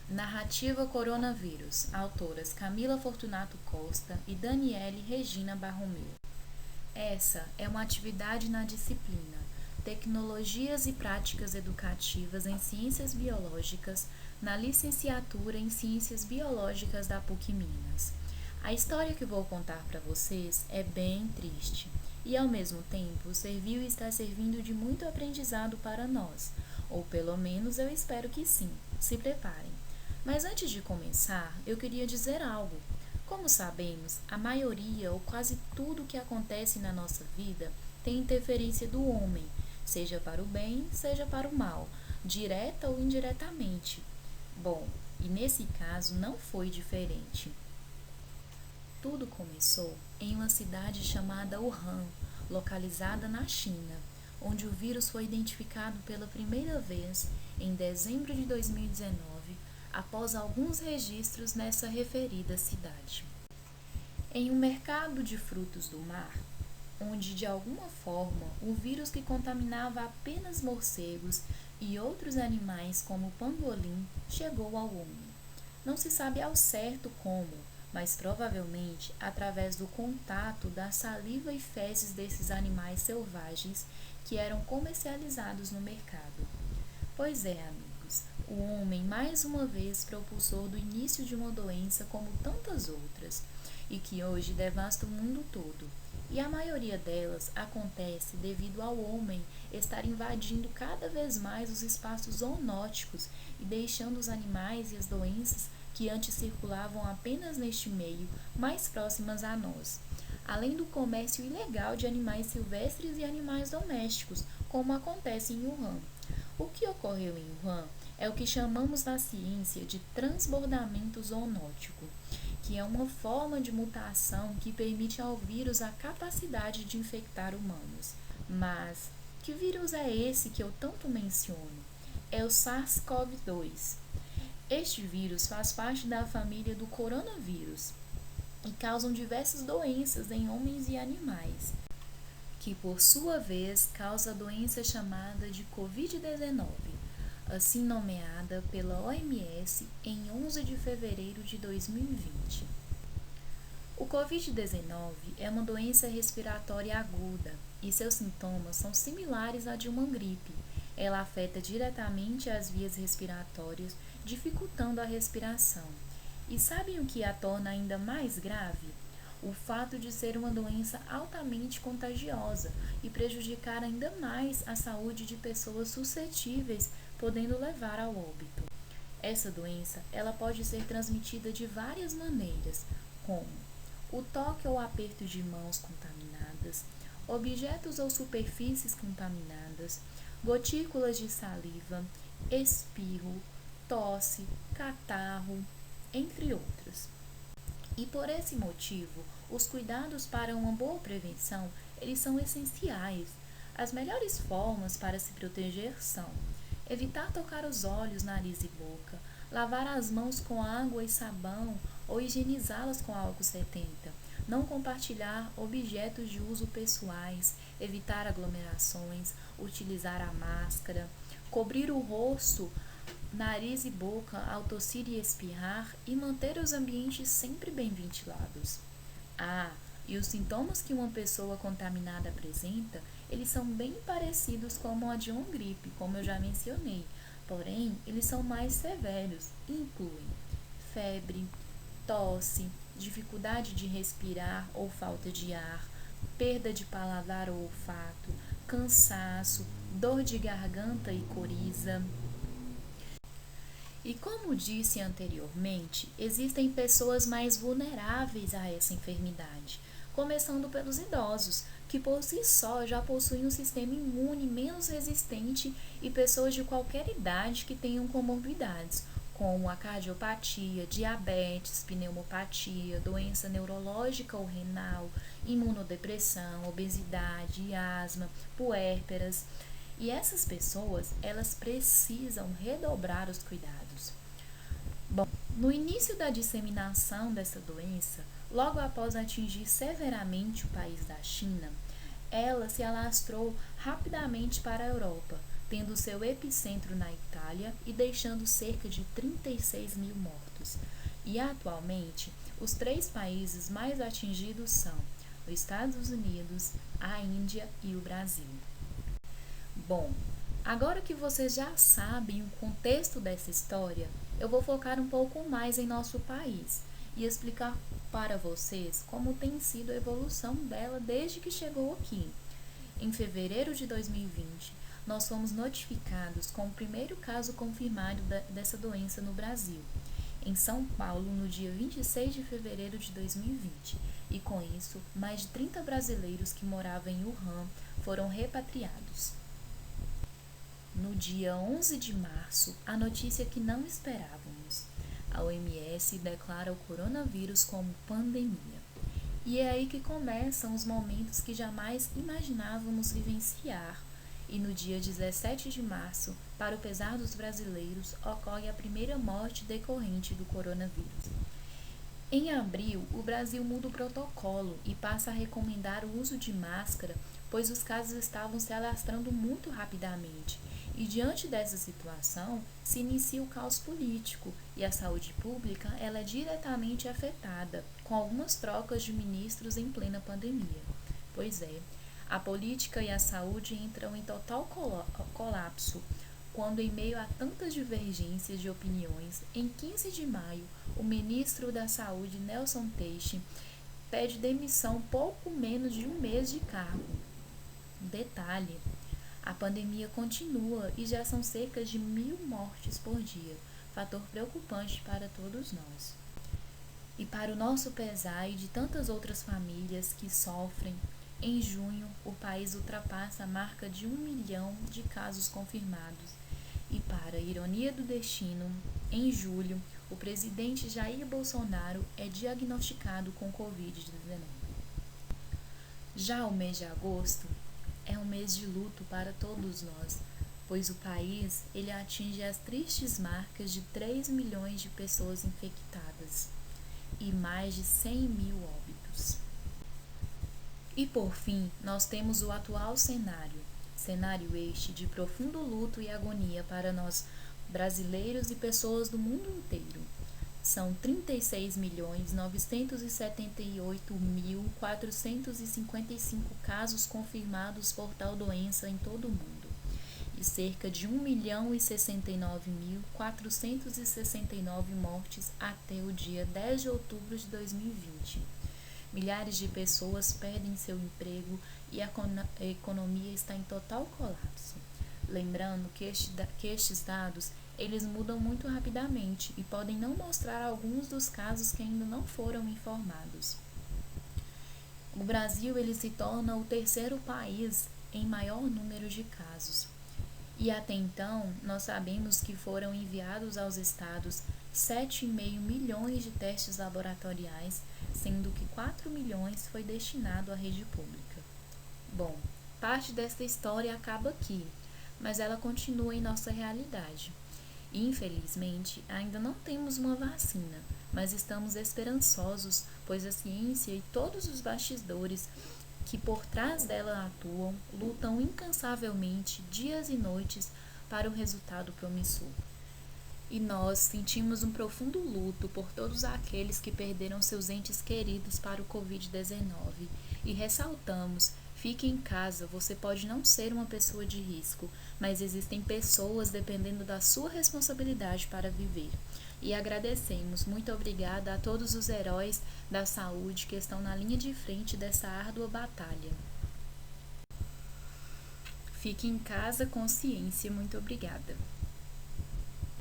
Narrativa Coronavírus. Autoras Camila Fortunato Costa e Daniele Regina Barromeu. Essa é uma atividade na disciplina Tecnologias e Práticas Educativas em Ciências Biológicas, na licenciatura em Ciências Biológicas da PUC Minas. A história que vou contar para vocês é bem triste e, ao mesmo tempo, serviu e está servindo de muito aprendizado para nós, ou pelo menos eu espero que sim. Se preparem. Mas antes de começar, eu queria dizer algo. Como sabemos, a maioria ou quase tudo que acontece na nossa vida tem interferência do homem, seja para o bem, seja para o mal, direta ou indiretamente. Bom, e nesse caso não foi diferente. Tudo começou em uma cidade chamada Wuhan, localizada na China, onde o vírus foi identificado pela primeira vez em dezembro de 2019, após alguns registros nessa referida cidade. Em um mercado de frutos do mar, onde de alguma forma o vírus que contaminava apenas morcegos e outros animais como o pangolim chegou ao homem. Não se sabe ao certo como, mas provavelmente através do contato da saliva e fezes desses animais selvagens que eram comercializados no mercado. Pois é, amigos, o homem mais uma vez propulsor do início de uma doença como tantas outras, e que hoje devasta o mundo todo. E a maioria delas acontece devido ao homem estar invadindo cada vez mais os espaços zoonóticos e deixando os animais e as doenças que antes circulavam apenas neste meio mais próximas a nós, além do comércio ilegal de animais silvestres e animais domésticos, como acontece em Wuhan. O que ocorreu em Wuhan é o que chamamos na ciência de transbordamento zoonótico, que é uma forma de mutação que permite ao vírus a capacidade de infectar humanos. Mas que vírus é esse que eu tanto menciono? É o SARS-CoV-2. Este vírus faz parte da família do coronavírus e causam diversas doenças em homens e animais, que por sua vez causa a doença chamada de Covid-19, assim nomeada pela OMS em 11 de fevereiro de 2020. O Covid-19 é uma doença respiratória aguda e seus sintomas são similares à de uma gripe. Ela afeta diretamente as vias respiratórias, dificultando a respiração. E sabem o que a torna ainda mais grave? O fato de ser uma doença altamente contagiosa e prejudicar ainda mais a saúde de pessoas suscetíveis, podendo levar ao óbito. Essa doença, ela pode ser transmitida de várias maneiras, como o toque ou aperto de mãos contaminadas, objetos ou superfícies contaminadas, gotículas de saliva, espirro, tosse, catarro, entre outras. E por esse motivo, os cuidados para uma boa prevenção, eles são essenciais. As melhores formas para se proteger são evitar tocar os olhos, nariz e boca, lavar as mãos com água e sabão ou higienizá-las com álcool 70, não compartilhar objetos de uso pessoais, evitar aglomerações, utilizar a máscara, cobrir o rosto, nariz e boca ao tossir e espirrar e manter os ambientes sempre bem ventilados. E os sintomas que uma pessoa contaminada apresenta, eles são bem parecidos com a de uma gripe, como eu já mencionei, porém, eles são mais severos e incluem febre, tosse, dificuldade de respirar ou falta de ar, perda de paladar ou olfato, cansaço, dor de garganta e coriza. E como disse anteriormente, existem pessoas mais vulneráveis a essa enfermidade, começando pelos idosos, que por si só já possuem um sistema imune menos resistente, e pessoas de qualquer idade que tenham comorbidades, como a cardiopatia, diabetes, pneumopatia, doença neurológica ou renal, imunodepressão, obesidade, asma, puérperas. E essas pessoas, elas precisam redobrar os cuidados. Bom, no início da disseminação dessa doença, logo após atingir severamente o país da China, ela se alastrou rapidamente para a Europa, tendo seu epicentro na Itália e deixando cerca de 36 mil mortos. E atualmente, os 3 países mais atingidos são os Estados Unidos, a Índia e o Brasil. Bom, agora que vocês já sabem o contexto dessa história, eu vou focar um pouco mais em nosso país e explicar para vocês como tem sido a evolução dela desde que chegou aqui. Em fevereiro de 2020, nós fomos notificados com o primeiro caso confirmado dessa doença no Brasil, em São Paulo, no dia 26 de fevereiro de 2020, e com isso, mais de 30 brasileiros que moravam em Wuhan foram repatriados. No dia 11 de março, a notícia que não esperávamos. A OMS declara o coronavírus como pandemia. E é aí que começam os momentos que jamais imaginávamos vivenciar. E no dia 17 de março, para o pesar dos brasileiros, ocorre a primeira morte decorrente do coronavírus. Em abril, o Brasil muda o protocolo e passa a recomendar o uso de máscara, pois os casos estavam se alastrando muito rapidamente. E diante dessa situação, se inicia o caos político e a saúde pública ela é diretamente afetada, com algumas trocas de ministros em plena pandemia. Pois é, a política e a saúde entram em total colapso, quando em meio a tantas divergências de opiniões, em 15 de maio, o ministro da Saúde, Nelson Taixe, pede demissão pouco menos de um mês de cargo. Detalhe, a pandemia continua e já são cerca de 1.000 mortes por dia, fator preocupante para todos nós. E para o nosso pesar e de tantas outras famílias que sofrem, em junho o país ultrapassa a marca de 1 milhão de casos confirmados. E para a ironia do destino, em julho, o presidente Jair Bolsonaro é diagnosticado com Covid-19. Já o mês de agosto é um mês de luto para todos nós, pois o país ele atinge as tristes marcas de 3 milhões de pessoas infectadas e mais de 100 mil óbitos. E por fim, nós temos o atual cenário este de profundo luto e agonia para nós brasileiros e pessoas do mundo inteiro. São 36.978.455 casos confirmados por tal doença em todo o mundo e cerca de 1.069.469 mortes até o dia 10 de outubro de 2020. Milhares de pessoas perdem seu emprego e a economia está em total colapso. Lembrando que estes dados eles mudam muito rapidamente e podem não mostrar alguns dos casos que ainda não foram informados. O Brasil ele se torna o terceiro país em maior número de casos. E até então, nós sabemos que foram enviados aos estados 7,5 milhões de testes laboratoriais, sendo que 4 milhões foi destinado à rede pública. Bom, parte desta história acaba aqui, mas ela continua em nossa realidade. E, infelizmente, ainda não temos uma vacina, mas estamos esperançosos, pois a ciência e todos os bastidores que por trás dela atuam, lutam incansavelmente dias e noites para o resultado promissor. E nós sentimos um profundo luto por todos aqueles que perderam seus entes queridos para o Covid-19 e ressaltamos: fique em casa, você pode não ser uma pessoa de risco, mas existem pessoas dependendo da sua responsabilidade para viver. E agradecemos, muito obrigada a todos os heróis da saúde que estão na linha de frente dessa árdua batalha. Fique em casa com ciência, muito obrigada.